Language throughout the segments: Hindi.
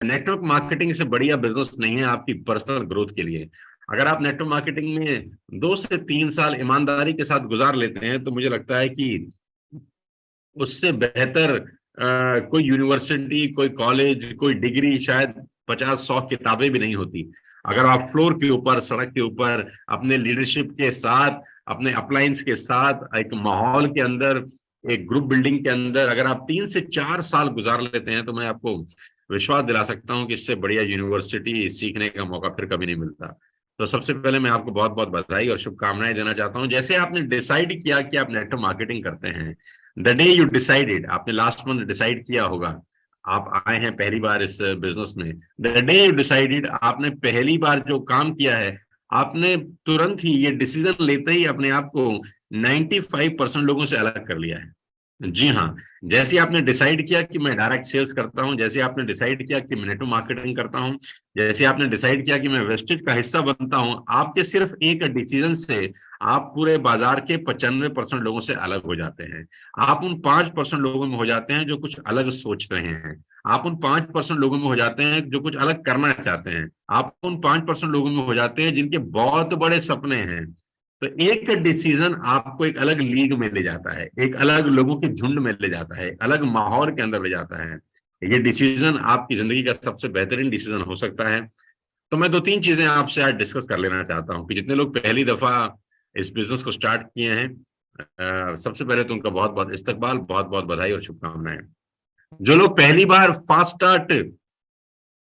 नेटवर्क मार्केटिंग से बढ़िया बिजनेस नहीं है आपकी पर्सनल ग्रोथ के लिए। अगर आप नेटवर्क मार्केटिंग में 2 से 3 साल ईमानदारी के साथ गुजार लेते हैं तो मुझे लगता है कि उससे बेहतर कोई यूनिवर्सिटी, कोई कॉलेज, कोई डिग्री शायद 50-100 किताबें भी नहीं होती। अगर आप फ्लोर के ऊपर, सड़क के ऊपर, अपने लीडरशिप के साथ, अपने अपलाइंस के साथ, एक माहौल के अंदर, एक ग्रुप बिल्डिंग के अंदर अगर आप 3 से 4 साल गुजार लेते हैं तो मैं आपको विश्वास दिला सकता हूं कि इससे बढ़िया यूनिवर्सिटी सीखने का मौका फिर कभी नहीं मिलता। तो सबसे पहले मैं आपको बहुत बहुत बधाई और शुभकामनाएं देना चाहता हूं। जैसे आपने डिसाइड किया कि आप नेटवर्क मार्केटिंग करते हैं, द डे यू डिसाइडेड, आपने लास्ट मंथ डिसाइड किया होगा, आप आए हैं पहली बार इस बिजनेस में, द डे यू डिसाइडेड, आपने पहली बार जो काम किया है, आपने तुरंत ही ये डिसीजन लेते ही अपने आप को 95% लोगों से अलग कर लिया है। जी हाँ। जैसे आपने डिसाइड किया कि मैं डायरेक्ट सेल्स करता हूं, जैसे आपने डिसाइड किया कि मैं नेटवर्क मार्केटिंग करता हूं, जैसे आपने डिसाइड किया कि मैं वेस्टेज का हिस्सा बनता हूं, आपके सिर्फ एक डिसीजन से आप पूरे बाजार के 95% लोगों से अलग हो जाते हैं। आप उन 5% लोगों में हो जाते हैं जो कुछ अलग सोच रहे हैं। आप उन 5% लोगों में हो जाते हैं जो कुछ अलग करना चाहते हैं। आप उन 5% लोगों में हो जाते हैं जिनके बहुत बड़े सपने हैं। तो एक डिसीजन आपको एक अलग लीग में ले जाता है, एक अलग लोगों के झुंड में ले जाता है, एक अलग माहौल के अंदर ले जाता है। ये डिसीजन आपकी जिंदगी का सबसे बेहतरीन डिसीजन हो सकता है। तो मैं 2-3 चीजें आपसे आज डिस्कस कर लेना चाहता हूं कि जितने लोग पहली दफा इस बिजनेस को स्टार्ट किए हैं, सबसे पहले तो उनका बहुत बहुत इस्तकबाल, बहुत बहुत बधाई और शुभकामनाएं। जो लोग पहली बार फास्ट स्टार्ट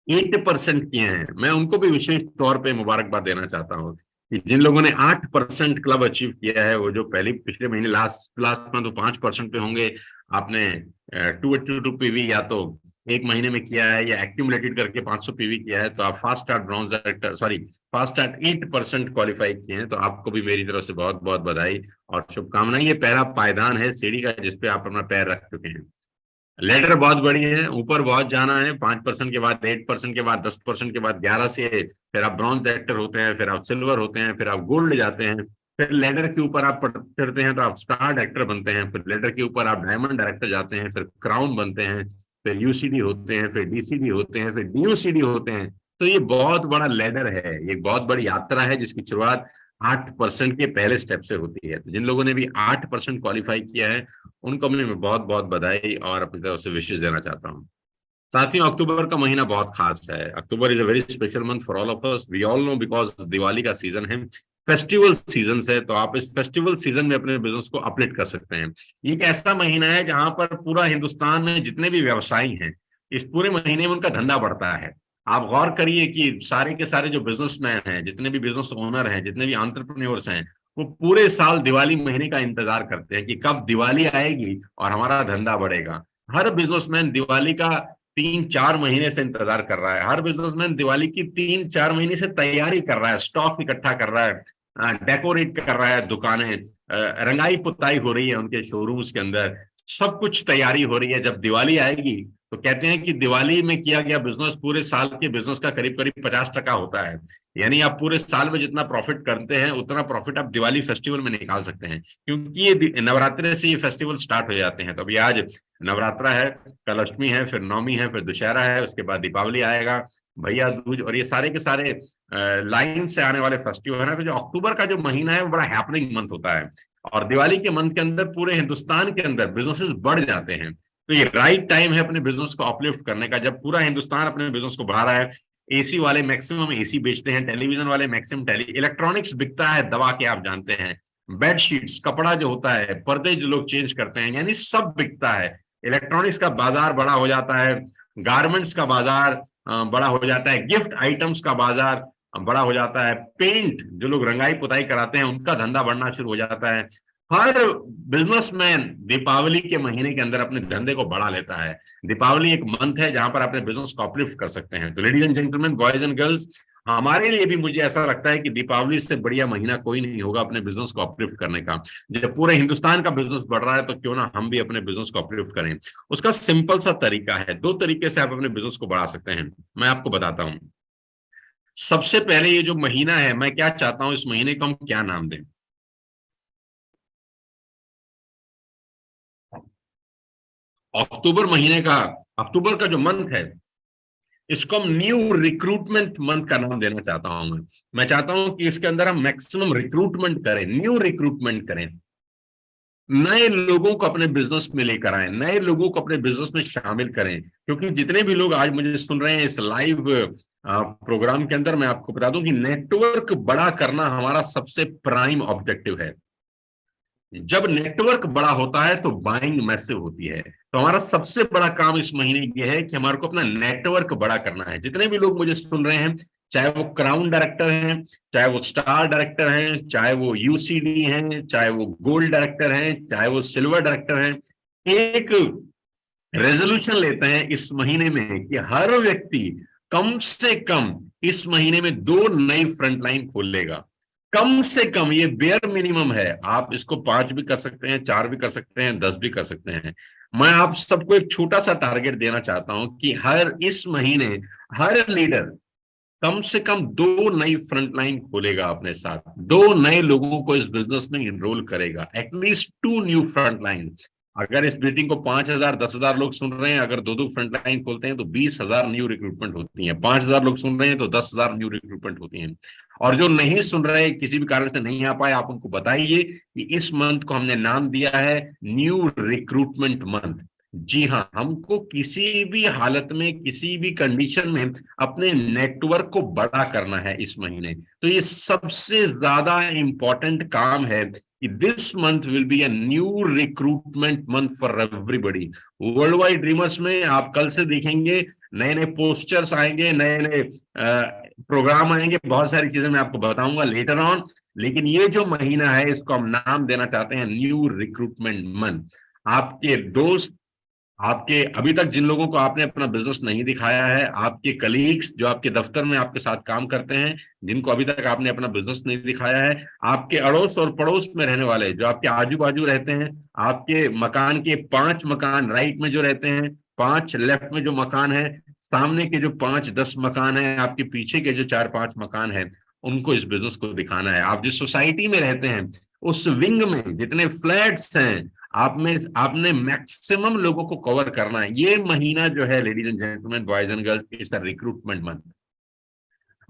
8% किए हैं, मैं उनको भी विशेष तौर पे मुबारकबाद देना चाहता हूँ कि जिन लोगों ने 8% क्लब अचीव किया है, वो जो पहले पिछले महीने लास्ट लास्ट में तो 5% पे होंगे। आपने 282 पीवी या तो एक महीने में किया है या एक्यूमुलेटेड करके 500 पीवी किया है, तो आप fast start bronze director, sorry, fast start 8% qualify किए हैं। तो आपको भी मेरी तरफ से बहुत बहुत बधाई और शुभकामनाएं। ये पहला पायदान है सीढ़ी का जिसपे आप अपना पैर रख चुके हैं। लेटर बहुत बड़ी है, ऊपर बहुत जाना है। 5% के बाद 8% के बाद 10% के बाद 11 से फिर आप ब्रॉन्ज डायरेक्टर होते हैं, फिर आप सिल्वर होते हैं, फिर आप गोल्ड जाते हैं। फिर लेडर के ऊपर आप चढ़ते हैं तो आप स्टार डायरेक्टर बनते हैं। फिर लेडर के ऊपर आप डायमंड डायरेक्टर जाते हैं, फिर क्राउन बनते हैं, फिर यूसीडी होते हैं, फिर डीसीडी होते हैं, फिर डीयूसीडी होते हैं। तो ये बहुत बड़ा लेडर है, ये बहुत बड़ी यात्रा है जिसकी शुरुआत 8% के पहले स्टेप से होती है। तो जिन लोगों ने भी 8% क्वालिफाई किया है, उनको मैं बहुत बहुत बधाई और अपनी तरफ से विशेष देना चाहता हूँ। साथियों, अक्टूबर का महीना बहुत खास है। October is a very special month for all of us, we all know, because Diwali का सीजन है, फेस्टिवल सीजन है। तो आप इस फेस्टिवल सीजन में अपने बिजनेस को अपलिफ्ट कर सकते हैं। ये एक ऐसा महीना है जहां पर पूरा हिंदुस्तान में जितने भी व्यवसायी हैं, इस पूरे महीने में उनका धंधा बढ़ता है। आप गौर करिए कि सारे के सारे जो बिजनेसमैन हैं, जितने भी बिजनेस ओनर हैं, जितने भी एंटरप्रेन्योर्स हैं, वो पूरे साल दिवाली महीने का इंतजार करते हैं कि कब दिवाली आएगी और हमारा धंधा बढ़ेगा। हर बिजनेसमैन दिवाली का 3-4 महीने से इंतजार कर रहा है। हर बिजनेसमैन दिवाली की 3-4 महीने से तैयारी कर रहा है, स्टॉक इकट्ठा कर रहा है, डेकोरेट कर रहा है दुकानें, रंगाई पुताई हो रही है उनके शोरूम्स के अंदर, सब कुछ तैयारी हो रही है। जब दिवाली आएगी तो कहते हैं कि दिवाली में किया गया बिजनेस पूरे साल के बिजनेस का करीब करीब 50% होता है। यानी आप पूरे साल में जितना प्रॉफिट करते हैं उतना प्रॉफिट आप दिवाली फेस्टिवल में निकाल सकते हैं, क्योंकि ये नवरात्रि से ये फेस्टिवल स्टार्ट हो जाते हैं। तो अभी आज नवरात्रा है, कल अष्टमी है, फिर नवमी है, फिर दशहरा है, उसके बाद दीपावली आएगा, भैया दूज, और ये सारे के सारे लाइन से आने वाले फेस्टिवल है। तो जो अक्टूबर का जो महीना है वो बड़ा हैपनिंग मंथ होता है, और दिवाली के मंथ के अंदर पूरे हिंदुस्तान के अंदर बिजनेसेस बढ़ जाते हैं। तो ये राइट टाइम है अपने बिजनेस को अपलिफ्ट करने का, जब पूरा हिंदुस्तान अपने बिजनेस को बढ़ा रहा है। एसी वाले मैक्सिमम एसी बेचते हैं, टेलीविजन वाले मैक्सिमम टेली, इलेक्ट्रॉनिक्स बिकता है, दवा के आप जानते हैं, बेडशीट्स, कपड़ा जो होता है, पर्दे जो लोग चेंज करते हैं, यानी सब बिकता है। इलेक्ट्रॉनिक्स का बाजार बड़ा हो जाता है, गारमेंट्स का बाजार बड़ा हो जाता है, गिफ्ट आइटम्स का बाजार बड़ा हो जाता है, पेंट जो लोग रंगाई पुताई कराते हैं उनका धंधा बढ़ना शुरू हो जाता है। हर बिजनेसमैन दीपावली के महीने के अंदर अपने धंधे को बढ़ा लेता है। दीपावली एक मंथ है जहां पर अपने बिजनेस को अपलिफ्ट कर सकते हैं। तो ladies and gentleman, boys and girls, हमारे लिए भी मुझे ऐसा लगता है कि दीपावली से बढ़िया महीना कोई नहीं होगा अपने बिजनेस को अपलिफ्ट करने का। जब पूरे हिंदुस्तान का बिजनेस बढ़ रहा है तो क्यों ना हम भी अपने बिजनेस को अपलिफ्ट करें। उसका सिंपल सा तरीका है, 2 तरीके से आप अपने बिजनेस को बढ़ा सकते हैं, मैं आपको बताता हूं। सबसे पहले ये जो महीना है, मैं क्या चाहता हूं, इस महीने को हम क्या नाम दें? अक्टूबर महीने का, अक्टूबर का जो मंथ है, इसको हम न्यू रिक्रूटमेंट मंथ का नाम देना चाहता हूं मैं चाहता हूं कि इसके अंदर हम मैक्सिमम रिक्रूटमेंट करें, न्यू रिक्रूटमेंट करें, नए लोगों को अपने बिजनेस में लेकर आए, नए लोगों को अपने बिजनेस में शामिल करें। क्योंकि जितने भी लोग आज मुझे सुन रहे हैं इस लाइव प्रोग्राम के अंदर, मैं आपको बता दूं कि नेटवर्क बड़ा करना हमारा सबसे प्राइम ऑब्जेक्टिव है। जब नेटवर्क बड़ा होता है तो बाइंग मैसिव होती है। तो हमारा सबसे बड़ा काम इस महीने ये है कि हमारे को अपना नेटवर्क बड़ा करना है। जितने भी लोग मुझे सुन रहे हैं, चाहे वो क्राउन डायरेक्टर हैं, चाहे वो स्टार डायरेक्टर हैं, चाहे वो यूसीडी हैं, चाहे वो गोल्ड डायरेक्टर हैं, चाहे वो सिल्वर डायरेक्टर हैं, एक रेजोल्यूशन लेते हैं इस महीने में कि हर व्यक्ति कम से कम इस महीने में 2 नई फ्रंटलाइन खोलेगा। कम से कम, ये बेयर मिनिमम है। आप इसको 5 भी कर सकते हैं, 4 भी कर सकते हैं, 10 भी कर सकते हैं। मैं आप सबको एक छोटा सा टारगेट देना चाहता हूं कि हर इस महीने हर लीडर कम से कम 2 नई फ्रंटलाइन खोलेगा अपने साथ, 2 नए लोगों को इस बिजनेस में इनरोल करेगा, एटलीस्ट 2 न्यू फ्रंटलाइन। अगर इस मीटिंग को 5,000 10,000 लोग सुन रहे हैं, अगर 2 फ्रंटलाइन खोलते हैं तो 20,000 न्यू रिक्रूटमेंट होती है। 5,000 लोग सुन रहे हैं तो 10,000 न्यू रिक्रूटमेंट होती है। और जो नहीं सुन रहे, किसी भी कारण से नहीं आ पाए, आप उनको बताइए कि इस मंथ को हमने नाम दिया है न्यू रिक्रूटमेंट मंथ। जी हाँ, हमको किसी भी हालत में, किसी भी कंडीशन में अपने नेटवर्क को बड़ा करना है इस महीने। तो ये सबसे ज्यादा इंपॉर्टेंट काम है कि this month will be a new recruitment month for everybody. World Wide dreamers में आप कल से देखेंगे नए नए पोस्टर्स आएंगे, नए नए प्रोग्राम आएंगे, बहुत सारी चीजें मैं आपको बताऊंगा लेटर ऑन। लेकिन ये जो महीना है इसको हम नाम देना चाहते हैं न्यू रिक्रूटमेंट मंथ। आपके दोस्त, आपके अभी तक जिन लोगों को आपने अपना बिजनेस नहीं दिखाया है, आपके कलीग्स जो आपके दफ्तर में आपके साथ काम करते हैं, जिनको अभी तक आपने अपना बिजनेस नहीं दिखाया है, आपके अड़ोस और पड़ोस में रहने वाले जो आपके आजू बाजू रहते हैं, आपके मकान के 5 मकान राइट में जो रहते हैं, 5 लेफ्ट में जो मकान है, सामने के जो 5-10 मकान है, आपके पीछे के जो 4-5 मकान है, उनको इस बिजनेस को दिखाना है। आप जिस सोसाइटी में रहते हैं उस विंग में जितने फ्लैट्स हैं, आप में आपने मैक्सिमम लोगों को कवर करना है। ये महीना जो है ladies and gentleman, boys and girls, it's recruitment month.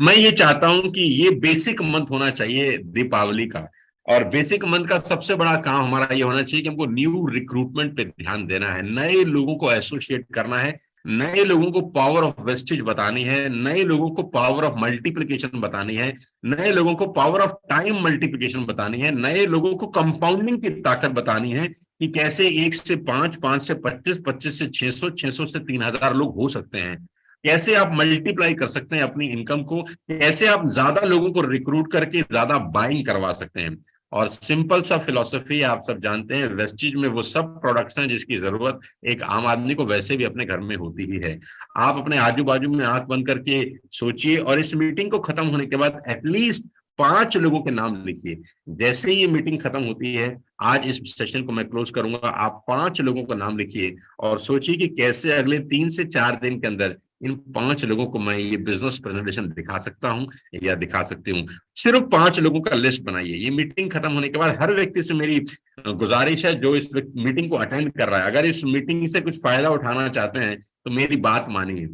मैं ये चाहता हूं कि ये बेसिक मंथ होना चाहिए दीपावली का। और बेसिक मंथ का सबसे बड़ा काम हमारा ये होना चाहिए कि हमको न्यू रिक्रूटमेंट पे ध्यान देना है, नए लोगों को एसोसिएट करना है, नए लोगों को पावर ऑफ वेस्टेज बतानी है, नए लोगों को पावर ऑफ मल्टीप्लिकेशन बतानी है, नए लोगों को पावर ऑफ टाइम मल्टीप्लिकेशन बतानी है, नए लोगों को कंपाउंडिंग की ताकत बतानी है कि कैसे 1 से 5, 5 से 25, 25 से 600, 600 से 3,000 लोग हो सकते हैं। कैसे आप मल्टीप्लाई कर सकते हैं अपनी इनकम को, कैसे आप ज्यादा लोगों को रिक्रूट करके ज्यादा बाइंग करवा सकते हैं। और सिंपल सा फिलॉसफी आप सब जानते हैं, वेस्टीज में वो सब प्रोडक्ट्स हैं जिसकी जरूरत एक आम आदमी को वैसे भी अपने घर में होती ही है। आप अपने आजू बाजू में आंख बंद करके सोचिए और इस मीटिंग को खत्म होने के बाद एटलीस्ट 5 लोगों के नाम लिखिए। जैसे ही ये मीटिंग खत्म होती है, आज इस सेशन को मैं क्लोज करूंगा, आप 5 लोगों का नाम लिखिए और सोचिए कि कैसे अगले 3 से 4 दिन के अंदर इन 5 लोगों को मैं ये बिजनेस प्रेजेंटेशन दिखा सकता हूं या दिखा सकती हूँ। सिर्फ 5 लोगों का लिस्ट बनाइए। ये मीटिंग खत्म होने के बाद हर व्यक्ति से मेरी गुजारिश है जो इस मीटिंग को अटेंड कर रहा है, अगर इस मीटिंग से कुछ फायदा उठाना चाहते हैं तो मेरी बात मानिए,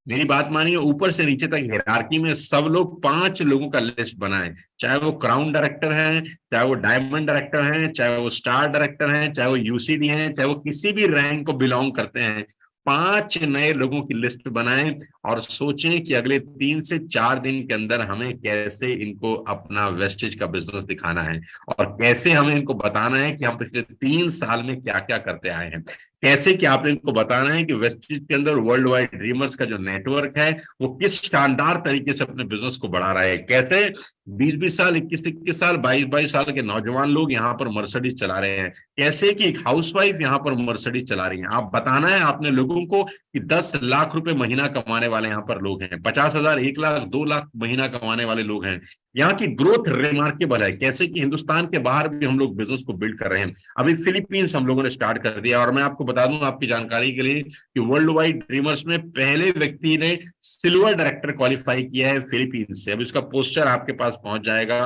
मेरी बात मानिए। ऊपर से नीचे तक हायरार्की में सब लोग 5 लोगों का लिस्ट बनाएं, चाहे वो क्राउन डायरेक्टर हैं, चाहे वो डायमंड डायरेक्टर हैं, चाहे वो स्टार डायरेक्टर हैं, चाहे वो यूसीडी हैं, चाहे वो किसी भी रैंक को बिलोंग करते हैं। 5 नए लोगों की लिस्ट बनाएं और सोचें कि अगले 3 से 4 दिन के अंदर हमें कैसे इनको अपना वेस्टेज का बिजनेस दिखाना है और कैसे हमें इनको बताना है कि हम पिछले 3 साल में क्या क्या करते आए हैं। कैसे कि आपने इनको बताना है कि वेस्टेज के अंदर वर्ल्ड वाइड ड्रीमर्स का जो नेटवर्क है वो किस शानदार तरीके से अपने बिजनेस को बढ़ा रहा है। कैसे 20-20 साल, 21-21 साल, 22-22 साल के नौजवान लोग यहाँ पर मर्सिडीज चला रहे हैं। कैसे कि एक हाउसवाइफ यहाँ पर मर्सिडीज चला रही है। आप बताना है आपने लोगों को कि 10 लाख रुपए महीना कमाने वाले यहाँ पर लोग हैं, 50,000, 1 लाख, 2 लाख महीना कमाने वाले लोग हैं। यहाँ की ग्रोथ रिमार्केबल है। कैसे कि हिंदुस्तान के बाहर भी हम लोग बिजनेस को बिल्ड कर रहे हैं। अभी फिलीपींस हम लोगों ने स्टार्ट कर दिया और मैं आपको बता दूं आपकी जानकारी के लिए कि वर्ल्ड वाइड ड्रीमर्स में पहले व्यक्ति ने सिल्वर डायरेक्टर क्वालिफाई किया है फिलीपींस से। अब इसका पोस्टर आपके पास पहुंच जाएगा।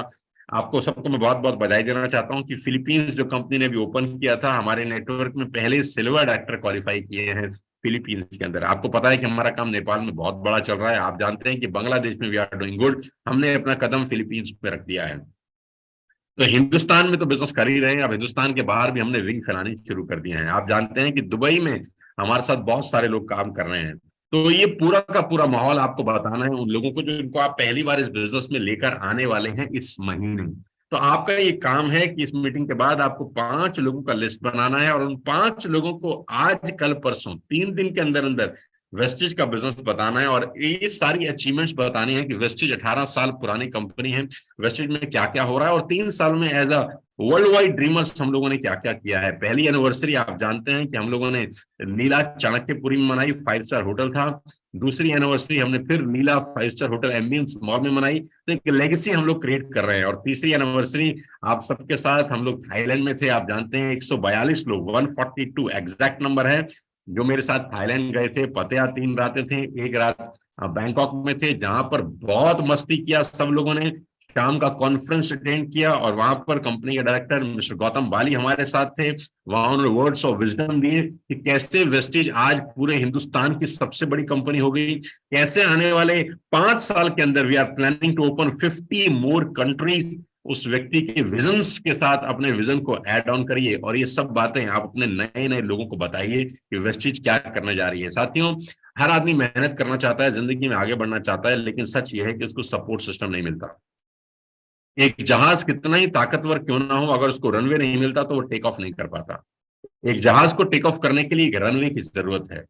आपको सबको मैं बहुत बहुत बधाई देना चाहता हूं कि फिलीपींस जो कंपनी ने भी ओपन किया था, हमारे नेटवर्क में पहले सिल्वर डायरेक्टर क्वालिफाई किए हैं। फिलीपींस के अंदर। आपको पता है कि हमारा काम नेपाल में बहुत बड़ा चल रहा है, आप जानते हैं कि बांग्लादेश में वी आर डूइंग गुड, हमने अपना कदम फिलीपींस पे रख दिया है। तो हिंदुस्तान में तो बिजनेस कर ही रहे हैं, अब हिंदुस्तान के बाहर भी हमने विंग फैलानी शुरू कर दिए हैं। आप जानते हैं कि दुबई में हमारे साथ बहुत सारे लोग काम कर रहे हैं। तो ये पूरा का पूरा माहौल आपको बताना है उन लोगों को जो इनको आप पहली बार इस बिजनेस में लेकर आने वाले हैं इस महीने। तो आपका ये काम है कि इस मीटिंग के बाद आपको 5 लोगों का लिस्ट बनाना है और उन 5 लोगों को आज कल परसों 3 दिन के अंदर अंदर वेस्टेज का बिजनेस बताना है और ये सारी अचीवमेंट्स बतानी है कि वेस्टेज 18 साल पुरानी कंपनी है, वेस्टेज में क्या क्या हो रहा है और 3 साल में as a World Wide Dreamers हम लोगों ने क्या क्या किया है। पहली एनिवर्सरी आप जानते हैं कि हम लोगों ने नीला चाणक्यपुरी में मनाई, 5 स्टार होटल था। दूसरी एनिवर्सरी हमने फिर नीला 5 स्टार होटल एम्बियंस मॉल में मनाई। तो एक लेगेसी हम लोग क्रिएट कर रहे हैं। और तीसरी एनिवर्सरी आप सबके साथ हम लोग थाईलैंड में थे। आप जानते हैं 142 लोग, 142 एग्जैक्ट नंबर है, जो मेरे साथ थाईलैंड गए थे। पतिया 3 रातें थे, एक रात बैंकॉक में थे, जहां पर बहुत मस्ती किया सब लोगों ने। शाम का कॉन्फ्रेंस अटेंड किया और वहां पर कंपनी के डायरेक्टर मिस्टर गौतम बाली हमारे साथ थे। वहां उन्होंने वर्ड्स ऑफ विजडम दिए कि कैसे वेस्टेज आज पूरे हिंदुस्तान की सबसे बड़ी कंपनी हो गई, कैसे आने वाले 5 साल के अंदर we are planning to open 50 more countries. उस व्यक्ति के विजन्स के साथ अपने विजन को ऐड ऑन करिए और ये सब बातें आप अपने नए नए लोगों को बताइए कि वेस्टेज क्या करने जा रही है। साथियों, हर आदमी मेहनत करना चाहता है, जिंदगी में आगे बढ़ना चाहता है, लेकिन सच ये है कि उसको सपोर्ट सिस्टम नहीं मिलता। एक जहाज कितना ही ताकतवर क्यों ना हो, अगर उसको रनवे नहीं मिलता तो वो टेक ऑफ नहीं कर पाता। एक जहाज को टेक ऑफ करने के लिए एक रनवे की जरूरत है,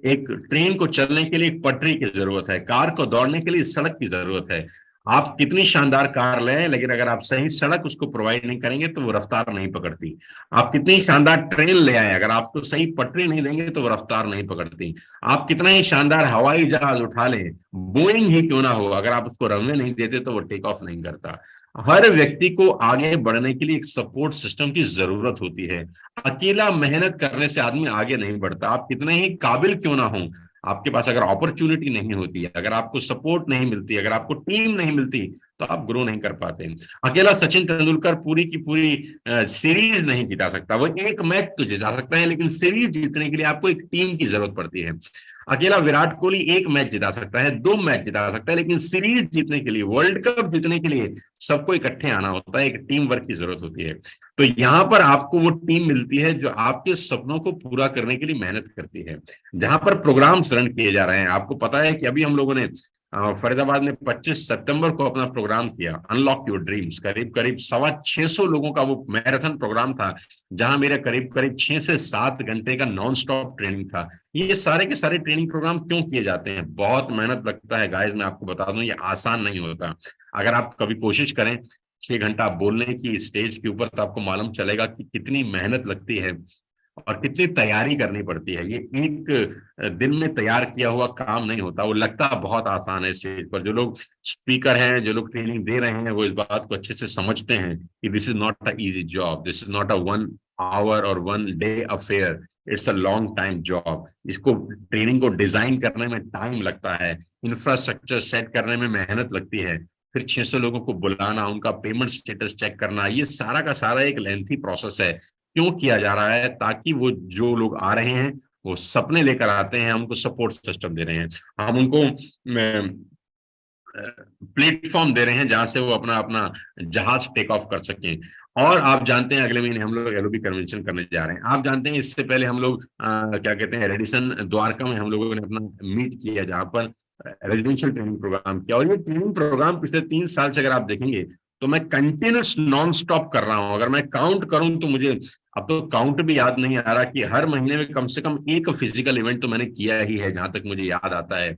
एक ट्रेन को चलने के लिए एक पटरी की जरूरत है, कार को दौड़ने के लिए सड़क की जरूरत है। आप कितनी शानदार कार लें, लेकिन अगर आप सही सड़क उसको प्रोवाइड नहीं करेंगे तो वो रफ्तार नहीं पकड़ती। आप कितनी शानदार ट्रेन ले आए, अगर आपको सही पटरी नहीं देंगे तो वो रफ्तार नहीं पकड़ती। आप कितना ही शानदार हवाई जहाज उठा लें, बोइंग ही क्यों ना हो, अगर आप उसको रनवे नहीं देते तो वो टेक ऑफ नहीं करता। हर व्यक्ति को आगे बढ़ने के लिए एक सपोर्ट सिस्टम की जरूरत होती है। अकेला मेहनत करने से आदमी आगे नहीं बढ़ता। आप कितने ही काबिल क्यों ना हो, आपके पास अगर अपॉर्चुनिटी नहीं होती है, अगर आपको सपोर्ट नहीं मिलती, अगर आपको टीम नहीं मिलती, तो आप ग्रो नहीं कर पाते। अकेला सचिन तेंदुलकर पूरी की पूरी सीरीज नहीं जिता सकता। वो एक मैच तो जिता सकता है, लेकिन सीरीज जीतने के लिए आपको एक टीम की जरूरत पड़ती है। अकेला विराट कोहली एक मैच जिता सकता है, 2 मैच जिता सकता है, लेकिन सीरीज जीतने के लिए, वर्ल्ड कप जीतने के लिए सबको इकट्ठे आना होता है, एक टीम वर्क की जरूरत होती है। तो यहां पर आपको वो टीम मिलती है जो आपके सपनों को पूरा करने के लिए मेहनत करती है। जहां पर प्रोग्राम्स रन किए जा रहे हैं, आपको पता है कि अभी हम लोगों ने फरीदाबाद में 25 सितंबर को अपना प्रोग्राम किया, अनलॉक योर ड्रीम्स। करीब करीब 625 लोगों का वो मैराथन प्रोग्राम था, जहां मेरे करीब करीब 6 से 7 घंटे का नॉन स्टॉप ट्रेनिंग था। ये सारे के सारे ट्रेनिंग प्रोग्राम क्यों किए जाते हैं? बहुत मेहनत लगता है गाइस, मैं आपको बता दूं, ये आसान नहीं होता। अगर आप कभी कोशिश करें 6 घंटा बोलने की स्टेज के ऊपर, तो आपको मालूम चलेगा कि कितनी मेहनत लगती है और कितनी तैयारी करनी पड़ती है। ये एक दिन में तैयार किया हुआ काम नहीं होता। वो लगता बहुत आसान है स्टेज पर। जो लोग स्पीकर हैं, जो लोग ट्रेनिंग दे रहे हैं, वो इस बात को अच्छे से समझते हैं कि this is not a easy job, this is not a 1 hour or 1 day affair, it's a long time job. इसको ट्रेनिंग को डिजाइन करने में टाइम लगता है, इंफ्रास्ट्रक्चर सेट करने में मेहनत लगती है, फिर 600 लोगों को बुलाना, उनका पेमेंट स्टेटस चेक करना, ये सारा का सारा एक लेंथी प्रोसेस है। क्यों किया जा रहा है? ताकि वो जो लोग आ रहे हैं वो सपने लेकर आते हैं, हम उनको सपोर्ट सिस्टम दे रहे हैं, हम उनको प्लेटफॉर्म दे रहे हैं जहां से वो अपना अपना जहाज टेक ऑफ कर सकें। और आप जानते हैं अगले महीने हम लोग एलओबी कन्वेंशन करने जा रहे हैं। आप जानते हैं इससे पहले हम लोग क्या कहते हैं, रेडिसन द्वारका में हम लोगों ने अपना मीट किया, जहां पर रेजिडेंशियल ट्रेनिंग प्रोग्राम किया। और ये ट्रेनिंग प्रोग्राम पिछले 3 साल से अगर आप देखेंगे तो मैं कंटिन्यूस नॉन स्टॉप कर रहा हूं। अगर मैं काउंट करूं तो मुझे अब तो काउंट भी याद नहीं आ रहा कि हर महीने में कम से कम एक फिजिकल इवेंट तो मैंने किया ही है, जहां तक मुझे याद आता है।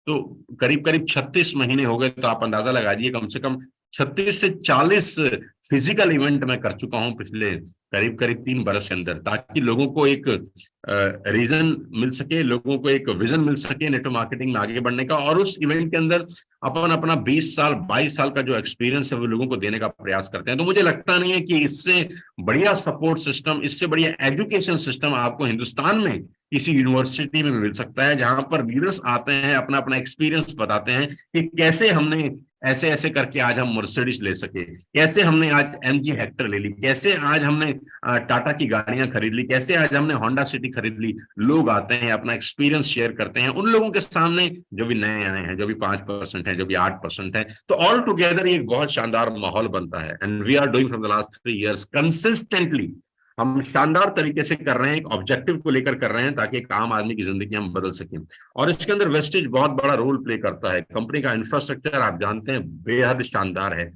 तो करीब करीब 36 महीने हो गए, तो आप अंदाजा लगाइए कम से कम 36 से 40 फिजिकल इवेंट मैं कर चुका हूं पिछले करीब करीब 3 बरस के अंदर, ताकि लोगों को एक रीजन मिल सके, लोगों को एक विजन मिल सके नेटवर्क मार्केटिंग में आगे बढ़ने का। और उस इवेंट के अंदर अपन अपना 20 साल 22 साल का जो एक्सपीरियंस है वो लोगों को देने का प्रयास करते हैं। तो मुझे लगता नहीं है कि इससे बढ़िया सपोर्ट सिस्टम, इससे बढ़िया एजुकेशन सिस्टम आपको हिंदुस्तान में किसी यूनिवर्सिटी में मिल सकता है, जहां पर लीडर्स आते हैं, अपना अपना एक्सपीरियंस बताते हैं कि कैसे हमने ऐसे ऐसे करके आज हम मर्सिडीज ले सके, कैसे हमने आज एमजी हेक्टर ले ली, कैसे आज हमने टाटा की गाड़ियां खरीद ली, कैसे आज हमने होंडा सिटी खरीद ली। लोग आते हैं, अपना एक्सपीरियंस शेयर करते हैं उन लोगों के सामने जो भी नए आए हैं, जो भी 5% है, जो भी 8% है। तो ऑल टुगेदर ये एक बहुत शानदार माहौल बनता है। And we are doing from the last 3 years consistently. हम शानदार तरीके से कर रहे हैं, एक ऑब्जेक्टिव को लेकर कर रहे हैं, ताकि एक आम आदमी की जिंदगी हम बदल सकें। और इसके अंदर वेस्टेज बहुत बड़ा रोल प्ले करता है। कंपनी का इंफ्रास्ट्रक्चर आप जानते हैं बेहद शानदार है।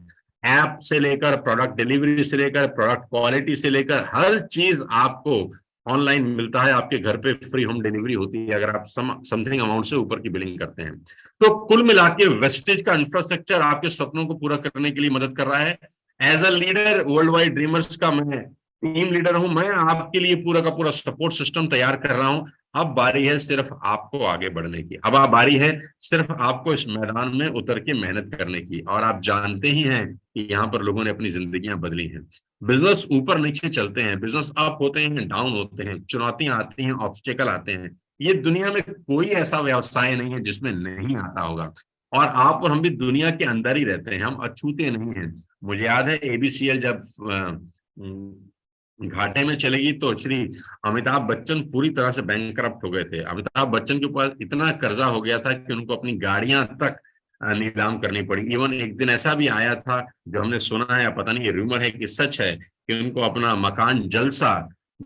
ऐप से लेकर प्रोडक्ट डिलीवरी से लेकर प्रोडक्ट क्वालिटी से लेकर हर चीज आपको ऑनलाइन मिलता है। आपके घर पे फ्री होम डिलीवरी होती है अगर आप समथिंग अमाउंट से ऊपर की बिलिंग करते हैं। तो कुल मिला के वेस्टेज का इंफ्रास्ट्रक्चर आपके सपनों को पूरा करने के लिए मदद कर रहा है। As a leader World Wide Dreamers का मैं टीम लीडर हूं, मैं आपके लिए पूरा का पूरा सपोर्ट सिस्टम तैयार कर रहा हूं। अब बारी है सिर्फ आपको आगे बढ़ने की, अब बारी है सिर्फ आपको इस मैदान में उतर के मेहनत करने की। और आप जानते ही हैं कि यहाँ पर लोगों ने अपनी जिंदगियां बदली हैं। बिजनेस ऊपर नीचे चलते हैं, बिजनेस अप होते हैं, डाउन होते हैं, चुनौतियां आती हैं, ऑब्स्टेकल आते हैं। ये दुनिया में कोई ऐसा व्यवसाय नहीं है जिसमें नहीं आता होगा। और आप और हम भी दुनिया के अंदर ही रहते हैं, हम अछूते नहीं हैं। मुझे याद है एबीसीएल जब घाटे में चलेगी तो श्री अमिताभ बच्चन पूरी तरह से बैंकरप्ट हो गए थे। अमिताभ बच्चन के पास इतना कर्जा हो गया था कि उनको अपनी गाड़ियां तक नीलाम करनी पड़ी। इवन एक दिन ऐसा भी आया था, जो हमने सुना है, पता नहीं ये रूमर है कि सच है, कि उनको अपना मकान जलसा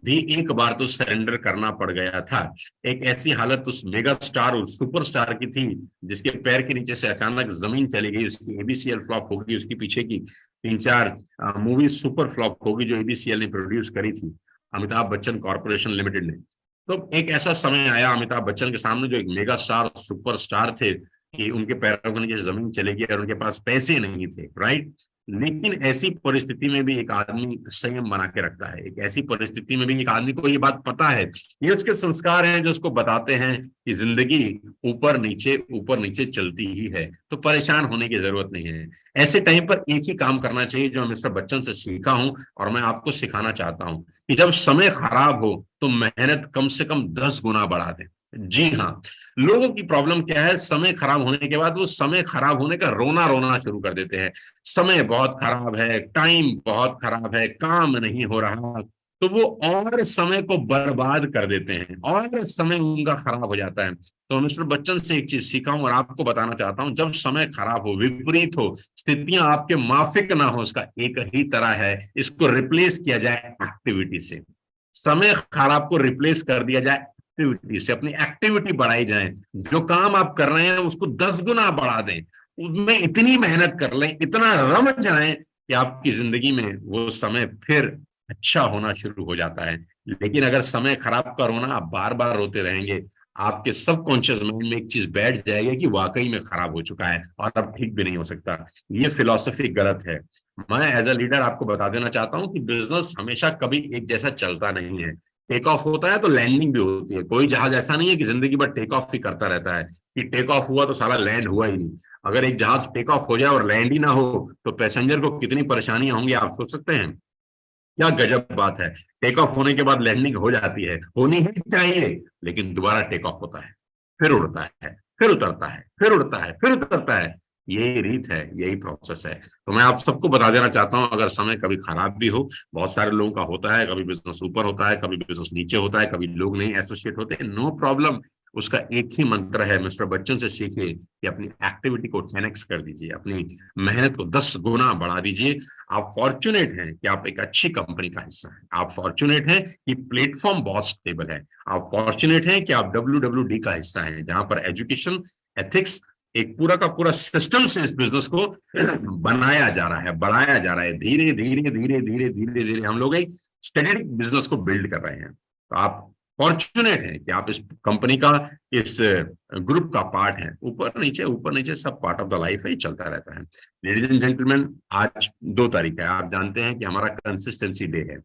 भी एक बार तो सरेंडर करना पड़ गया था। एक ऐसी हालत उस मेगा स्टार, उस सुपरस्टार की थी, जिसके पैर के नीचे से अचानक जमीन चली गई। उसकी एबीसीएल फ्लॉप हो गई, उसकी पीछे की 3-4 मूवी सुपर फ्लॉप होगी जो एबीसीएल ने प्रोड्यूस करी थी, अमिताभ बच्चन कॉर्पोरेशन लिमिटेड ने। तो एक ऐसा समय आया अमिताभ बच्चन के सामने, जो एक मेगा स्टार सुपर स्टार थे, कि उनके पैरों के नीचे जमीन चलेगी और उनके पास पैसे नहीं थे, राइट। लेकिन ऐसी परिस्थिति में भी एक आदमी संयम बना के रखता है। एक ऐसी परिस्थिति में भी एक आदमी को ये बात पता है, ये उसके संस्कार हैं जो उसको बताते हैं कि जिंदगी ऊपर नीचे चलती ही है, तो परेशान होने की जरूरत नहीं है। ऐसे टाइम पर एक ही काम करना चाहिए जो मिस्टर बच्चन से सीखा हूं और मैं आपको सिखाना चाहता हूं, कि जब समय खराब हो तो मेहनत कम से कम 10 गुना बढ़ा दें। जी हाँ, लोगों की प्रॉब्लम क्या है, समय खराब होने के बाद वो समय खराब होने का रोना रोना शुरू कर देते हैं। समय बहुत खराब है, टाइम बहुत खराब है, काम नहीं हो रहा, तो वो और समय को बर्बाद कर देते हैं और समय उनका खराब हो जाता है। तो मिस्टर बच्चन से एक चीज सीखा हूं और आपको बताना चाहता हूं, जब समय खराब हो, विपरीत हो, स्थितियां आपके माफिक ना हो, उसका एक ही तरह है, इसको रिप्लेस किया जाए एक्टिविटी से। समय खराब को रिप्लेस कर दिया जाए एक्टिविटी से, अपनी एक्टिविटी बढ़ाई जाए। जो काम आप कर रहे हैं उसको 10 गुना बढ़ा दें, उसमें इतनी मेहनत कर लें, इतना रम जाएं कि आपकी जिंदगी में वो समय फिर अच्छा होना शुरू हो जाता है। लेकिन अगर समय खराब का रोना आप बार बार रोते रहेंगे, आपके सबकॉन्शियस माइंड में एक चीज बैठ जाएगी कि वाकई में खराब हो चुका है और अब ठीक भी नहीं हो सकता। ये फिलॉसफी गलत है। मैं एज अ लीडर आपको बता देना चाहता हूं कि बिजनेस हमेशा कभी एक जैसा चलता नहीं है। टेक ऑफ होता है तो लैंडिंग भी होती है। कोई जहाज ऐसा नहीं है कि जिंदगी भर टेक ऑफ ही करता रहता है, कि टेक ऑफ हुआ तो साला लैंड हुआ ही नहीं। अगर एक जहाज टेक ऑफ हो जाए और लैंड ही ना हो तो पैसेंजर को कितनी परेशानियां होंगी, आप सोच सकते हैं। क्या गजब बात है, टेक ऑफ होने के बाद लैंडिंग हो जाती है, होनी ही चाहिए, लेकिन दोबारा टेक ऑफ होता है, फिर उड़ता है, फिर उतरता है, फिर उड़ता है, फिर उतरता है। यही रीत है, यही प्रोसेस है। तो मैं आप सबको बता देना चाहता हूं, अगर समय कभी खराब भी हो, बहुत सारे लोगों का होता है, कभी बिजनेस ऊपर होता है, कभी बिजनेस नीचे होता है, कभी लोग नहीं एसोसिएट होते, नो प्रॉब्लम। उसका एक ही मंत्र है, मिस्टर बच्चन से सीखिए कि अपनी एक्टिविटी को 10x कर दीजिए, अपनी मेहनत को 10 गुना बढ़ा दीजिए। आप फॉर्चुनेट हैं कि आप एक अच्छी कंपनी का हिस्सा हैं, आप फॉर्चुनेट हैं कि प्लेटफॉर्म बहुत स्टेबल है, आप फॉर्चुनेट हैं कि आप WWD का हिस्सा हैं, जहां पर एजुकेशन, एथिक्स, एक पूरा का पूरा सिस्टम से इस बिजनेस को बनाया जा रहा है, बढ़ाया जा रहा है। धीरे धीरे धीरे धीरे धीरे धीरे हम लोग एक स्ट्रेटेजिक बिजनेस को बिल्ड कर रहे हैं। तो आप फॉर्चुनेट है कि आप इस कंपनी का, इस ग्रुप का पार्ट है। ऊपर नीचे सब पार्ट ऑफ द लाइफ है, चलता रहता है। लेडीज एंड जेंटलमैन, आज 2 तारीख है, आप जानते हैं कि हमारा कंसिस्टेंसी डे है।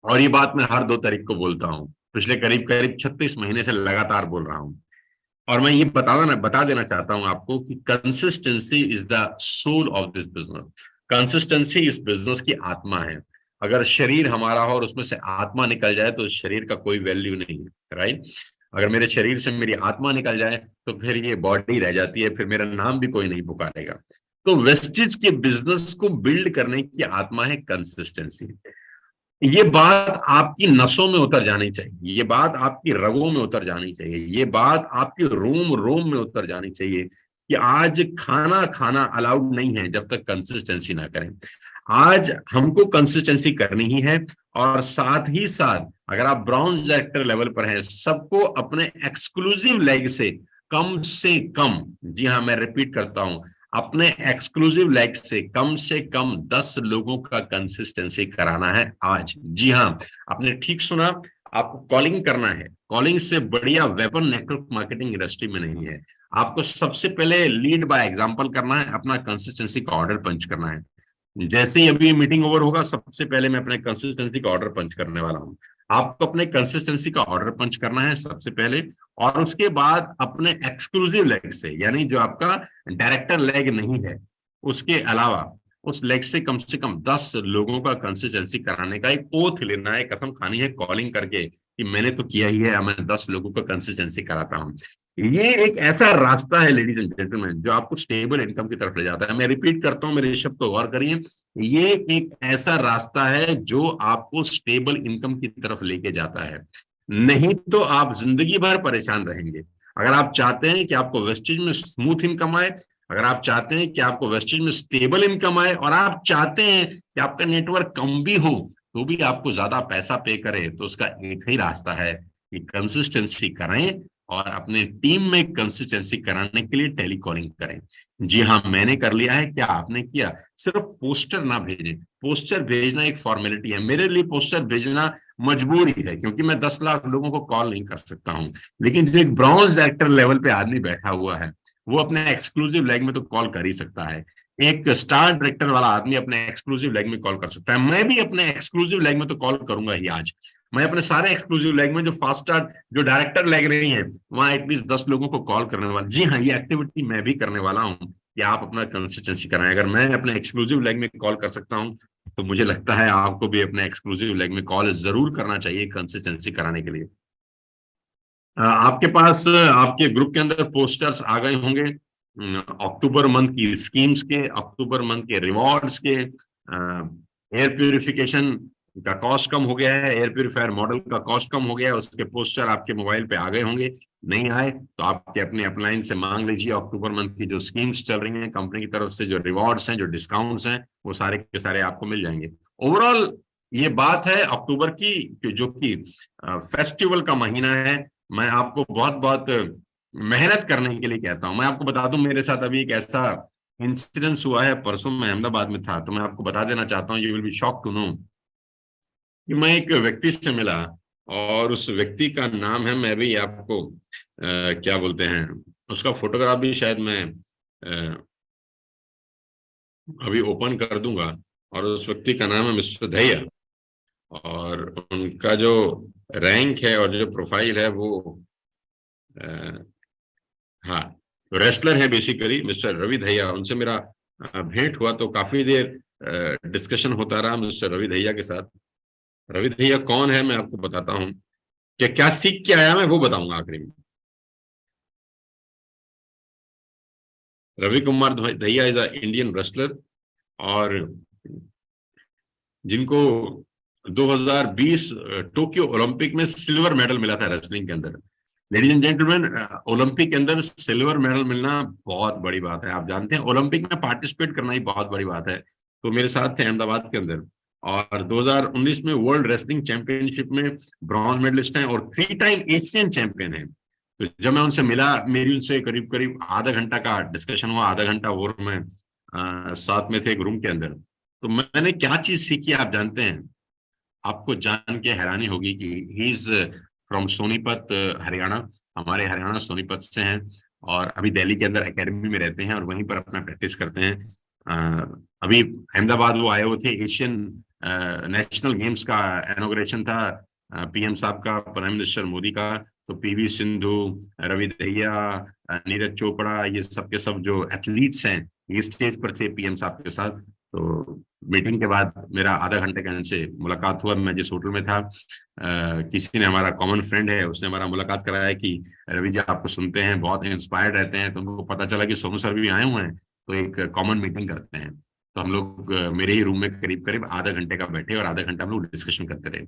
और ये बात मैं हर 2 तारीख को बोलता हूँ, पिछले करीब करीब 36 महीने से लगातार बोल रहा हूँ। और मैं ये बता देना चाहता हूं आपको कि consistency is the soul of this business. Consistency इस बिजनेस की आत्मा है। अगर शरीर हमारा हो और उसमें से आत्मा निकल जाए तो शरीर का कोई वैल्यू नहीं है, राइट। अगर मेरे शरीर से मेरी आत्मा निकल जाए तो फिर ये बॉडी रह जाती है, फिर मेरा नाम भी कोई नहीं पुकारेगा। तो वेस्टेज के बिजनेस को बिल्ड करने की आत्मा है कंसिस्टेंसी। ये बात आपकी नसों में उतर जानी चाहिए, ये बात आपकी रगों में उतर जानी चाहिए, ये बात आपकी रोम रोम में उतर जानी चाहिए कि आज खाना खाना अलाउड नहीं है जब तक कंसिस्टेंसी ना करें। आज हमको कंसिस्टेंसी करनी ही है। और साथ ही साथ अगर आप ब्रॉन्ज डायरेक्टर लेवल पर हैं, सबको अपने एक्सक्लूसिव लेग से कम, जी हाँ मैं रिपीट करता हूं, अपने एक्सक्लूसिव लेग से कम 10 लोगों का कंसिस्टेंसी कराना है आज। जी हाँ, आपने ठीक सुना, आपको कॉलिंग करना है। कॉलिंग से बढ़िया वेपन नेटवर्क मार्केटिंग इंडस्ट्री में नहीं है। आपको सबसे पहले लीड बाय एग्जांपल करना है, अपना कंसिस्टेंसी का ऑर्डर पंच करना है। जैसे ही अभी मीटिंग ओवर होगा, सबसे पहले मैं अपने कंसिस्टेंसी का ऑर्डर पंच करने वाला हूं। आपको अपने कंसिस्टेंसी का ऑर्डर पंच करना है सबसे पहले, और उसके बाद अपने एक्सक्लूसिव लेग से, यानी जो आपका डायरेक्टर लेग नहीं है, उसके अलावा उस लेग से कम 10 लोगों का कंसिस्टेंसी कराने का एक ओथ लेना है, कसम खानी है कॉलिंग करके कि मैंने तो किया ही है, मैं 10 लोगों का कंसिस्टेंसी कराता हूँ। ये एक ऐसा रास्ता है लेडीज एंड जेंटलमैन जो आपको स्टेबल इनकम की तरफ ले जाता है। मैं रिपीट करता हूं, मेरे शब्द को गौर करिए, ये एक ऐसा रास्ता है जो आपको स्टेबल इनकम की तरफ लेके जाता है। नहीं तो आप जिंदगी भर परेशान रहेंगे। अगर आप चाहते हैं कि आपको वेस्टेज में स्मूथ इनकम आए, अगर आप चाहते हैं कि आपको वेस्टेज में स्टेबल इनकम आए, और आप चाहते हैं कि आपका नेटवर्क कम भी हो तो भी आपको ज्यादा पैसा पे करे, तो उसका एक ही रास्ता है कि कंसिस्टेंसी करें और अपने टीम में कंसिस्टेंसी कराने के लिए टेलीकॉलिंग करें। जी हाँ, मैंने कर लिया है, क्या आपने किया? सिर्फ पोस्टर ना भेजें, पोस्टर भेजना एक फॉर्मेलिटी है, मेरे लिए पोस्टर भेजना मजबूरी है, क्योंकि मैं 10 लाख लोगों को कॉल नहीं कर सकता हूं। लेकिन जो एक ब्रॉन्ज डायरेक्टर लेवल पे आदमी बैठा हुआ है, वो अपने एक्सक्लूसिव लेग में तो कॉल कर ही सकता है। एक स्टार डायरेक्टर वाला आदमी अपने एक्सक्लूसिव लेग में कॉल कर सकता है। मैं भी अपने एक्सक्लूसिव लेग में तो कॉल करूंगा ही आज। मैं अपने सारे एक्सक्लूसिव लेग में जो फास्ट स्टार्ट, जो डायरेक्टर लेग रही है, वहां एटलीस्ट 10 लोगों को कॉल करने वाला। जी हाँ, ये एक्टिविटी मैं भी करने वाला हूँ कि आप अपना कंसिस्टेंसी कराएं। अगर मैं अपने एक्सक्लूसिव लेग में कॉल कर सकता हूँ, तो मुझे लगता है आपको भी अपने एक्सक्लूसिव लेग में कॉल जरूर करना चाहिए कंसिस्टेंसी कराने के लिए। आपके पास आपके ग्रुप के अंदर पोस्टर्स आ गए होंगे अक्टूबर मंथ की स्कीम्स के, अक्टूबर मंथ के रिवॉर्ड्स के। एयर प्यूरिफिकेशन का कॉस्ट कम हो गया है, एयर प्यूरिफायर मॉडल का कॉस्ट कम हो गया है, उसके पोस्टर आपके मोबाइल पे आ गए होंगे। नहीं आए तो आपके अपने अपलाइन से मांग लीजिए। अक्टूबर मंथ की जो स्कीम्स चल रही हैं कंपनी की तरफ से, जो रिवॉर्ड्स हैं, जो डिस्काउंट्स हैं, वो सारे के सारे आपको मिल जाएंगे। ओवरऑल ये बात है अक्टूबर की, जो कि फेस्टिवल का महीना है। मैं आपको बहुत बहुत मेहनत करने के लिए कहता हूं। मैं आपको बता दूं, मेरे साथ अभी एक ऐसा इंसिडेंस हुआ है, परसों मैं अहमदाबाद में था, तो मैं आपको बता देना चाहता हूँ, you will be shock to know कि मैं एक व्यक्ति से मिला, और उस व्यक्ति का नाम है, मैं भी आपको क्या बोलते हैं, उसका फोटोग्राफ भी शायद मैं अभी ओपन कर दूंगा। और उस व्यक्ति का नाम है मिस्टर दहिया, और उनका जो रैंक है और जो प्रोफाइल है वो हाँ, तो रेसलर है बेसिकली मिस्टर रवि दहिया। उनसे मेरा भेंट हुआ तो काफी देर डिस्कशन होता रहा मिस्टर रवि दहिया के साथ। रवि दहिया कौन है मैं आपको बताता हूँ, कि क्या सीख के आया मैं वो बताऊंगा आखिरी में। Ravi Kumar Dahiya is a Indian wrestler, और जिनको 2020 टोक्यो ओलंपिक में सिल्वर मेडल मिला था रेसलिंग के अंदर। लेडीज एंड जेंटलमैन, ओलंपिक के अंदर सिल्वर मेडल मिलना बहुत बड़ी बात है। आप जानते हैं ओलंपिक में पार्टिसिपेट करना ही बहुत बड़ी बात है। तो मेरे साथ थे अहमदाबाद के अंदर, और 2019 में वर्ल्ड रेसलिंग चैंपियनशिप में ब्रॉन्ज मेडलिस्ट हैं और 3 टाइम एशियन चैंपियन हैं। तो जब मैं उनसे मिला, मेरी उनसे करीब करीब आधा घंटा का डिस्कशन हुआ, आधा घंटा और मैं साथ में थे एक रूम के अंदर। तो मैंने क्या चीज सीखी आप जानते हैं? आपको जान के हैरानी होगी कि he is from Sonipat, Haryana. हमारे हरियाणा सोनीपत से हैं, और अभी दिल्ली के अंदर एकेडमी में रहते हैं और वहीं पर अपना प्रैक्टिस करते हैं। अभी अहमदाबाद वो आए हुए थे, एशियन नेशनल गेम्स का इनॉग्रेशन था, पीएम साहब का, प्राइम मिनिस्टर मोदी का। तो पीवी सिंधु, रवि दहिया, नीरज चोपड़ा, ये सब के सब जो एथलीट्स हैं, ये स्टेज पर थे पीएम साहब के साथ। तो मीटिंग के बाद मेरा आधा घंटे का इनसे मुलाकात हुआ। मैं जिस होटल में था, किसी ने, हमारा कॉमन फ्रेंड है, उसने हमारा मुलाकात कराया कि रवि जी आपको सुनते हैं, बहुत इंस्पायर्ड रहते हैं, तो उनको पता चला कि सोनू सर भी आए हुए हैं, तो एक कॉमन मीटिंग करते हैं। तो हम लोग मेरे ही रूम में करीब करीब आधा घंटे का बैठे और आधा घंटा हम लोग डिस्कशन करते रहे।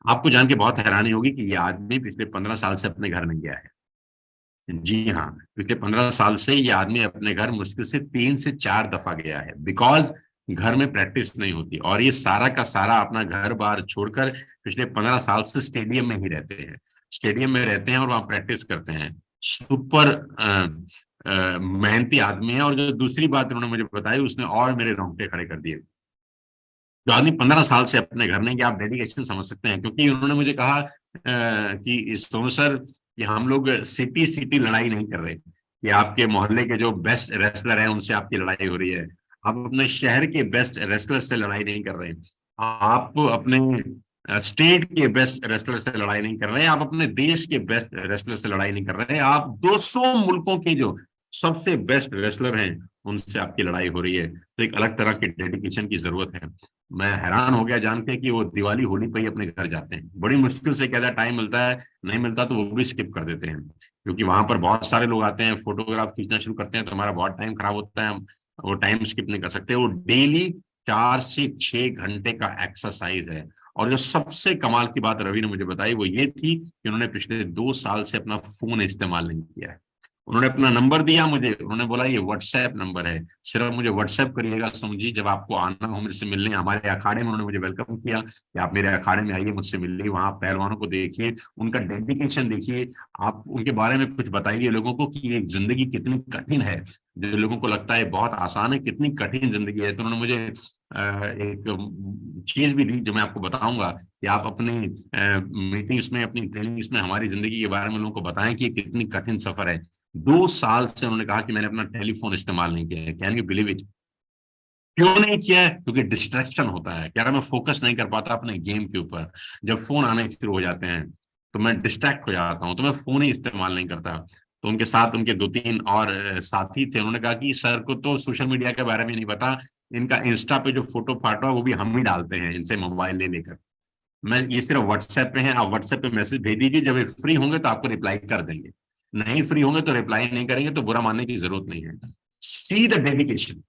आपको जान के बहुत हैरानी होगी कि ये आदमी पिछले 15 साल से अपने घर नहीं गया है। जी हाँ, पिछले 15 साल से ये आदमी अपने घर मुश्किल से 3 से 4 दफा गया है, बिकॉज घर में प्रैक्टिस नहीं होती। और ये सारा का सारा अपना घर बार छोड़कर पिछले 15 साल से स्टेडियम में ही रहते हैं, स्टेडियम में रहते हैं और वहां प्रैक्टिस करते हैं। सुपर मेहनती आदमी है। और जो दूसरी बात उन्होंने मुझे बताई, उसने और मेरे रोंगटे खड़े कर दिए। जो आदमी 15 साल से अपने घर नहीं गया, आप डेडिकेशन समझ सकते हैं। क्योंकि उन्होंने मुझे कहा कि सोनू सर, कि हम लोग सिटी सिटी लड़ाई नहीं कर रहे, कि आपके मोहल्ले के जो बेस्ट रेसलर हैं उनसे आपकी लड़ाई हो रही है, आप अपने शहर के बेस्ट रेसलर से लड़ाई नहीं कर रहे, आप अपने स्टेट के बेस्ट रेसलर से लड़ाई नहीं कर रहे, आप अपने देश के बेस्ट रेसलर से लड़ाई नहीं कर रहे, आप 200 मुल्कों के जो सबसे बेस्ट रेसलर हैं उनसे आपकी लड़ाई हो रही है। तो एक अलग तरह की डेडिकेशन की जरूरत है। मैं हैरान हो गया जान के कि वो दिवाली होली पे ही अपने घर जाते हैं। बड़ी मुश्किल से कहता टाइम मिलता है, नहीं मिलता तो वो भी स्किप कर देते हैं, क्योंकि वहां पर बहुत सारे लोग आते हैं, फोटोग्राफ खींचना शुरू करते हैं, तो हमारा बहुत टाइम खराब होता है, हम वो टाइम स्किप नहीं कर सकते। वो डेली 4 से 6 घंटे का एक्सरसाइज है। और जो सबसे कमाल की बात रवि ने मुझे बताई वो ये थी कि उन्होंने पिछले 2 साल से अपना फोन इस्तेमाल नहीं किया है। उन्होंने अपना नंबर दिया मुझे, उन्होंने बोला ये व्हाट्सएप नंबर है, सिर्फ मुझे व्हाट्सएप करिएगा सोनू जी, जब आपको आना हो मुझसे मिलने हमारे अखाड़े में। उन्होंने मुझे वेलकम किया कि आप मेरे अखाड़े में आइए, मुझसे मिलिए, वहां पहलवानों को देखिए, उनका डेडिकेशन देखिए, आप उनके बारे में कुछ बताइए लोगों को कि ये जिंदगी कितनी कठिन है। जो लोगों को लगता है बहुत आसान है, कितनी कठिन जिंदगी है। तो उन्होंने मुझे एक चीज भी दी जो मैं आपको बताऊंगा कि आप अपनी मीटिंग्स में, अपनी ट्रेनिंग्स में हमारी जिंदगी के बारे में लोगों को बताएं कि ये कितनी कठिन सफर है। 2 साल से उन्होंने कहा कि मैंने अपना टेलीफोन इस्तेमाल नहीं किया है। Can you believe it? क्यों नहीं किया है? क्योंकि डिस्ट्रैक्शन होता है, कह रहा मैं फोकस नहीं कर पाता अपने गेम के ऊपर। जब फोन आने शुरू हो जाते हैं तो मैं डिस्ट्रैक्ट हो जाता हूँ, तो मैं फोन ही इस्तेमाल नहीं करता। तो उनके साथ उनके 2-3 और साथी थे, उन्होंने कहा कि सर को तो सोशल मीडिया के बारे में नहीं पता, इनका इंस्टा पे जो फोटो फाटो है वो भी हम ही डालते हैं इनसे मोबाइल ले लेकर। मैं, ये सिर्फ व्हाट्सएप पे है, आप व्हाट्सएप पे मैसेज भेज दीजिए, जब फ्री होंगे तो आपको रिप्लाई कर देंगे, नहीं फ्री होंगे तो रिप्लाई नहीं करेंगे, तो बुरा मानने की जरूरत नहीं है। See the dedication.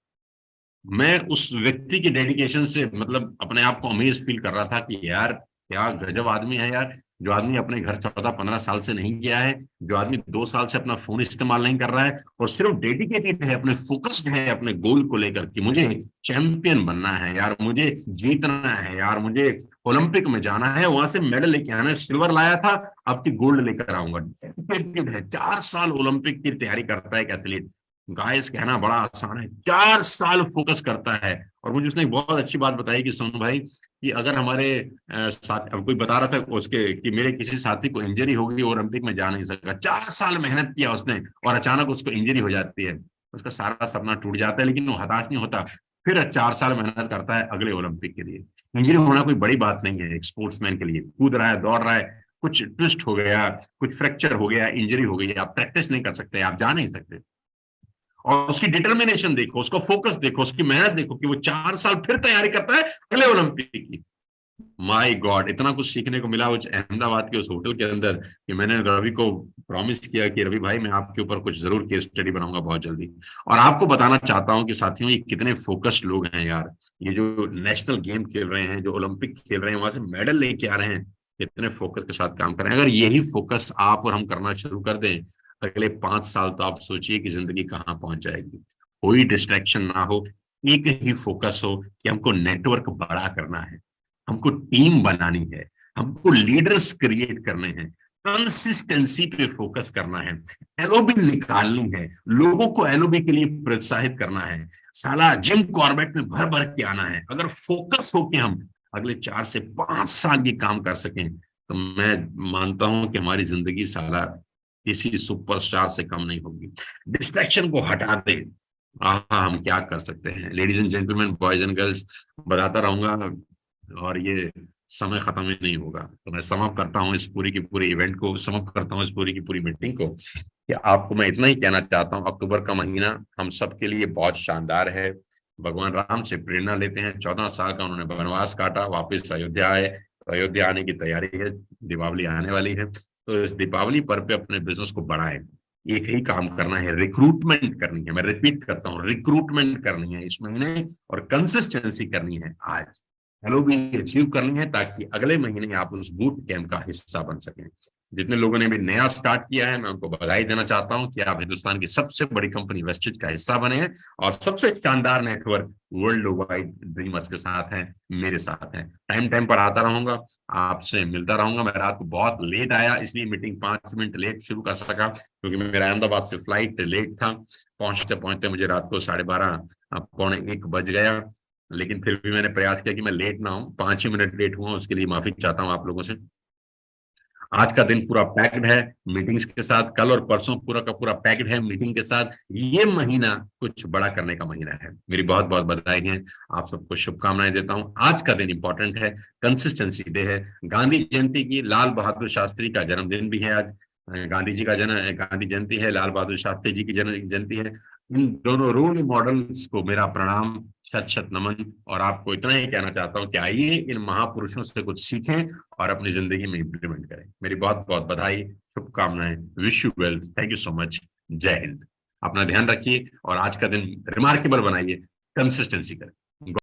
मैं उस व्यक्ति की डेडिकेशन से मतलब अपने आप को अमेज फील कर रहा था कि यार क्या गजब आदमी है यार। जो आदमी अपने घर 14-15 साल से नहीं गया है, जो आदमी 2 साल से अपना फोन इस्तेमाल नहीं कर रहा है, और सिर्फ डेडिकेटेड है, अपने फोकस्ड है अपने गोल को लेकर कि मुझे चैंपियन बनना है यार, मुझे जीतना है यार, मुझे ओलंपिक में जाना है, वहां से मेडल लेके आना है, सिल्वर लाया था अब की गोल्ड लेकर आऊंगा। डेडिकेटेड है, 4 साल ओलंपिक की तैयारी करता है एक एथलीट। गाइस कहना बड़ा आसान है, 4 साल फोकस करता है। और मुझे उसने एक बहुत अच्छी बात बताई कि सोनू भाई, कि अगर हमारे साथ, अब कोई बता रहा था उसके कि मेरे किसी साथी को इंजरी हो गई, ओलंपिक में जा नहीं सका, 4 साल मेहनत किया उसने और अचानक उसको इंजरी हो जाती है, उसका सारा सपना टूट जाता है, लेकिन वो हताश नहीं होता, फिर 4 साल मेहनत करता है अगले ओलंपिक के लिए। इंजरी होना कोई बड़ी बात नहीं है एक स्पोर्ट्समैन के लिए, कूद रहा है, दौड़ रहा है, कुछ ट्विस्ट हो गया, कुछ फ्रैक्चर हो गया, इंजरी हो गई, आप प्रैक्टिस नहीं कर सकते, आप जा नहीं सकते। और उसकी डिटर्मिनेशन देखो, उसका फोकस देखो, उसकी मेहनत देखो कि वो 4 साल फिर तैयारी करता है अगले ओलंपिक की। माय गॉड, इतना कुछ सीखने को मिला उस अहमदाबाद के उस होटल के अंदर कि मैंने रवि को प्रॉमिस किया कि रवि भाई मैं आपके ऊपर कुछ जरूर केस स्टडी बनाऊंगा बहुत जल्दी। और आपको बताना चाहता हूं कि साथियों ये कितने फोकस्ड लोग हैं यार। ये जो नेशनल गेम खेल रहे हैं, जो ओलंपिक खेल रहे हैं, वहां से मेडल लेके आ रहे हैं, कितने फोकस के साथ काम कर रहे हैं। अगर यही फोकस आप और हम करना शुरू कर दें अगले 5 साल, तो आप सोचिए कि जिंदगी कहाँ पहुंच जाएगी। कोई डिस्ट्रैक्शन ना हो, एक ही फोकस हो कि हमको नेटवर्क बड़ा करना है, हमको टीम बनानी है, हमको लीडर्स क्रिएट करने हैं, कंसिस्टेंसी पे फोकस करना है, एलओबी निकालनी है, लोगों को एलओबी के लिए प्रोत्साहित करना है, साला जिम कॉर्बेट में भर भर के आना है। अगर फोकस हो कि हम अगले 4 से 5 साल ये काम कर सकें, तो मैं मानता हूं कि हमारी जिंदगी साला किसी सुपरस्टार से कम नहीं होगी। डिस्ट्रैक्शन को हटा दे, हाँ हम क्या कर सकते हैं। Ladies and gentleman, boys and girls, बताता रहूंगा और ये समय खत्म ही नहीं होगा। तो मैं समाप्त करता हूँ इस पूरी की पूरी इवेंट को, समाप्त करता हूँ इस पूरी की पूरी मीटिंग को, कि आपको मैं इतना ही कहना चाहता हूँ, अक्टूबर का महीना हम सब के लिए बहुत शानदार है। भगवान राम से प्रेरणा लेते हैं। 14 साल का उन्होंने वनवास काटा, वापस अयोध्या आए, तो अयोध्या आने की तैयारी है, दीपावली आने वाली है, तो इस दीपावली पर्व पे अपने बिजनेस को बढ़ाएं। एक ही काम करना है, रिक्रूटमेंट करनी है, मैं रिपीट करता हूँ, रिक्रूटमेंट करनी है इस महीने, और कंसिस्टेंसी करनी है आज, हेलो भी अचीव करनी है, ताकि अगले महीने आप उस बूट कैंप का हिस्सा बन सकें। जितने लोगों ने भी नया स्टार्ट किया है, मैं उनको बधाई देना चाहता हूं कि आप हिंदुस्तान की सबसे बड़ी कंपनी वेस्टेज का हिस्सा बने हैं, और सबसे शानदार नेटवर्क वर्ल्ड वाइड ड्रीमर्स के साथ हैं, मेरे साथ हैं। टाइम टाइम पर आता रहूंगा, आपसे मिलता रहूंगा। मैं रात को बहुत लेट आया, इसलिए मीटिंग 5 मिनट लेट शुरू कर सका, क्योंकि मेरा अहमदाबाद से फ्लाइट लेट था। पहुंचते पहुंचते मुझे रात को 12:30 पौने 1 बज गया, लेकिन फिर भी मैंने प्रयास किया कि मैं लेट ना हूं। 5 ही मिनट लेट हुआ, उसके लिए माफी चाहता हूं आप लोगों से। आज का दिन पूरा पैक्ड है मीटिंग्स के साथ, कल और परसों पूरा का पूरा पैक्ड है मीटिंग के साथ। ये महीना कुछ बड़ा करने का महीना है। मेरी बहुत बहुत बधाई है, आप सबको शुभकामनाएं देता हूं। आज का दिन इंपॉर्टेंट है, कंसिस्टेंसी डे है, गांधी जयंती की, लाल बहादुर शास्त्री का जन्मदिन भी है आज। गांधी जी का जन्म, गांधी जयंती है, लाल बहादुर शास्त्री जी की जन्म जयंती है। इन दोनों रोल मॉडल्स को मेरा प्रणाम, शत शत नमन। और आपको इतना ही कहना चाहता हूं कि आइए इन महापुरुषों से कुछ सीखें और अपनी जिंदगी में इंप्लीमेंट करें। मेरी बहुत बहुत बधाई, शुभकामनाएं, wish you well, thank you so much, जय हिंद। अपना ध्यान रखिए और आज का दिन रिमार्केबल बनाइए, कंसिस्टेंसी करें।